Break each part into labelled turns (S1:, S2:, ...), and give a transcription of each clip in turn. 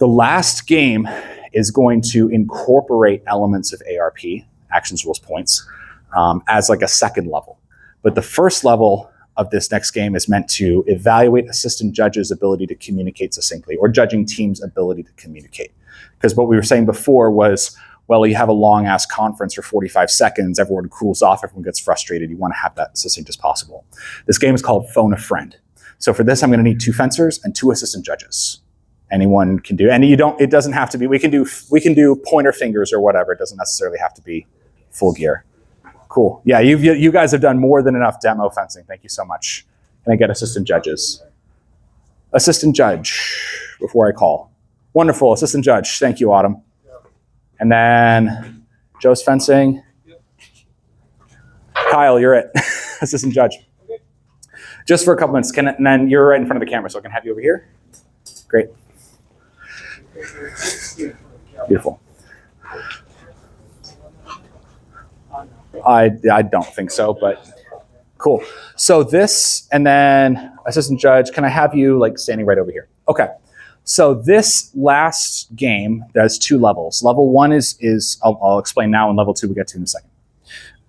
S1: The last game is going to incorporate elements of ARP, actions, rules, points, as like a second level. But the first level of this next game is meant to evaluate assistant judges' ability to communicate succinctly, or judging teams' ability to communicate. Because what we were saying before was, well, you have a long ass conference for 45 seconds, everyone cools off, everyone gets frustrated, you want to have that succinct as possible. This game is called Phone a Friend. So for this, I'm going to need 2 fencers and 2 assistant judges. Anyone can do, and it doesn't have to be, we can do pointer fingers or whatever, it doesn't necessarily have to be full gear. Cool. Yeah, you guys have done more than enough demo fencing. Thank you so much. Can I get assistant judges? Assistant judge, before I call. Wonderful, assistant judge. Thank you, Autumn. And then Joe's fencing. Kyle, you're it. Assistant judge. Just for a couple minutes. And then you're right in front of the camera, so I can have you over here. Great. Beautiful. I don't think so, but cool. So this, and then assistant judge, can I have you like standing right over here? Okay. So this last game has 2 levels. Level 1 is I'll explain now, and level 2 we'll get to in a second.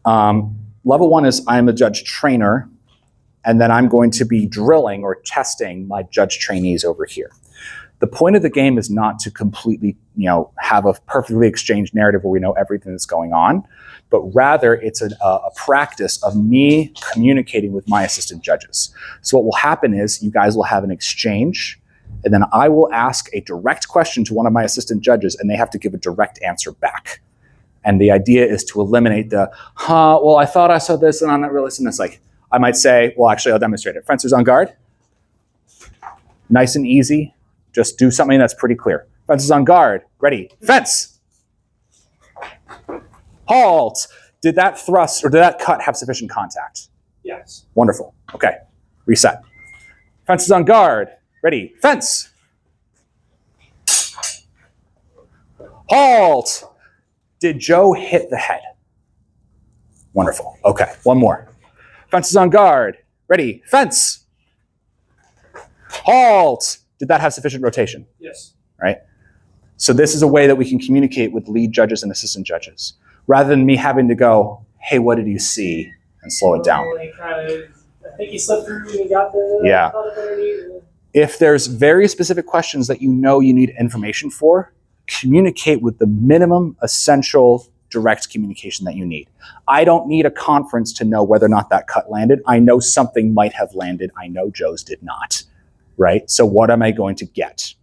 S1: Level 1 is I'm a judge trainer, and then I'm going to be drilling or testing my judge trainees over here. The point of the game is not to completely, have a perfectly exchanged narrative where we know everything that's going on, but rather it's a practice of me communicating with my assistant judges. So what will happen is you guys will have an exchange, and then I will ask a direct question to one of my assistant judges, and they have to give a direct answer back. And the idea is to eliminate the, well, I thought I saw this, and I'm not really listening. It's like, I might say, well, actually, I'll demonstrate it. Fencers on guard. Nice and easy. Just do something that's pretty clear. Fences on guard. Ready. Fence. Halt. Did that thrust or did that cut have sufficient contact?
S2: Yes.
S1: Wonderful. Okay. Reset. Fences on guard. Ready. Fence. Halt. Did Joe hit the head? Wonderful. Okay. One more. Fences on guard. Ready. Fence. Halt. Did that have sufficient rotation?
S2: Yes.
S1: Right? So this is a way that we can communicate with lead judges and assistant judges, rather than me having to go, hey, what did you see? And slow it down.
S2: I think he slipped through and he got the...
S1: Yeah. If there's very specific questions that you need information for, communicate with the minimum essential direct communication that you need. I don't need a conference to know whether or not that cut landed. I know something might have landed. I know Joe's did not. Right? So what am I going to get?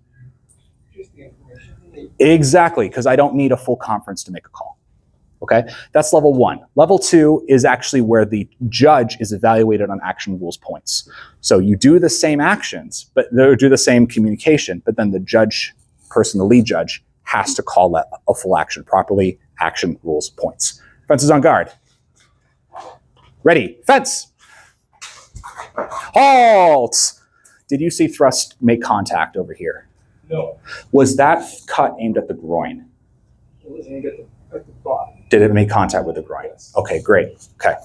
S2: Just the information.
S1: Exactly, because I don't need a full conference to make a call. Okay? That's level 1. Level 2 is actually where the judge is evaluated on action, rules, points. So you do the same actions, but they do the same communication, but then the judge person, the lead judge, has to call that a full action properly. Action, rules, points. Fences on guard. Ready. Fence. Halt. Did you see thrust make contact over here?
S2: No.
S1: Was that cut aimed at the groin?
S2: It was aimed at the bottom.
S1: Did it make contact with the groin?
S2: Yes.
S1: Okay, great. Okay.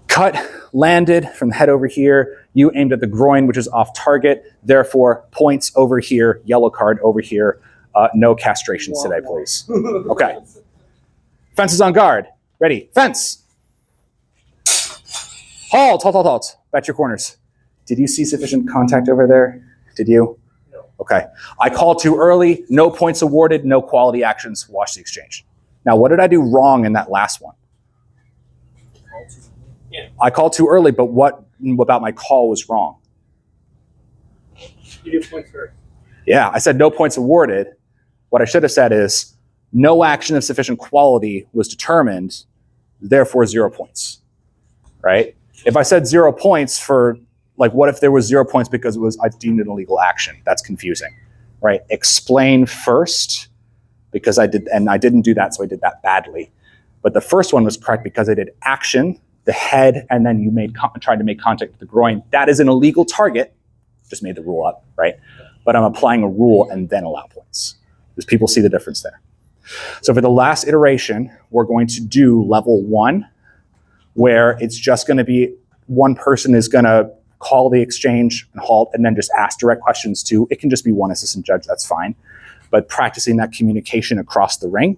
S1: Cut landed from the head over here. You aimed at the groin, which is off target. Therefore, points over here, yellow card over here. No castrations today, please. Okay. Fences on guard. Ready. Fence. Halt, halt, halt, halt. Back to your corners. Did you see sufficient contact over there? Did you?
S2: No.
S1: Okay. I called too early. No points awarded. No quality actions. Watch the exchange. Now, what did I do wrong in that last one?
S2: Yeah.
S1: I called too early, but what about my call was wrong?
S2: You did points first.
S1: Yeah, I said no points awarded. What I should have said is no action of sufficient quality was determined, therefore 0 points, right? If I said 0 points for, like, what if there was 0 points because I deemed it an illegal action? That's confusing, right? Explain first, because I didn't do that, so I did that badly. But the first one was correct because I did action, the head, and then you tried to make contact with the groin. That is an illegal target. Just made the rule up, right? But I'm applying a rule and then allow points. Because people see the difference there. So for the last iteration, we're going to do level 1, where it's just going to be one person is going to call the exchange and halt, and then just ask direct questions to, it can just be one assistant judge, that's fine. But practicing that communication across the ring.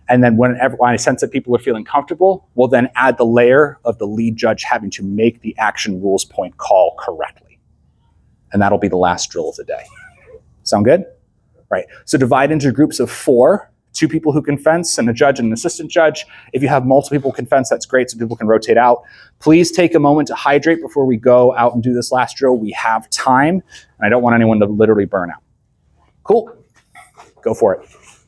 S1: And then when I sense that people are feeling comfortable, we'll then add the layer of the lead judge having to make the action rules point call correctly. And that'll be the last drill of the day. Sound good? Right. So divide into groups of 4, 2 people who can fence and a judge and an assistant judge. If you have multiple people who can fence, that's great, so people can rotate out. Please take a moment to hydrate before we go out and do this last drill. We have time, and I don't want anyone to literally burn out. Cool. Go for it.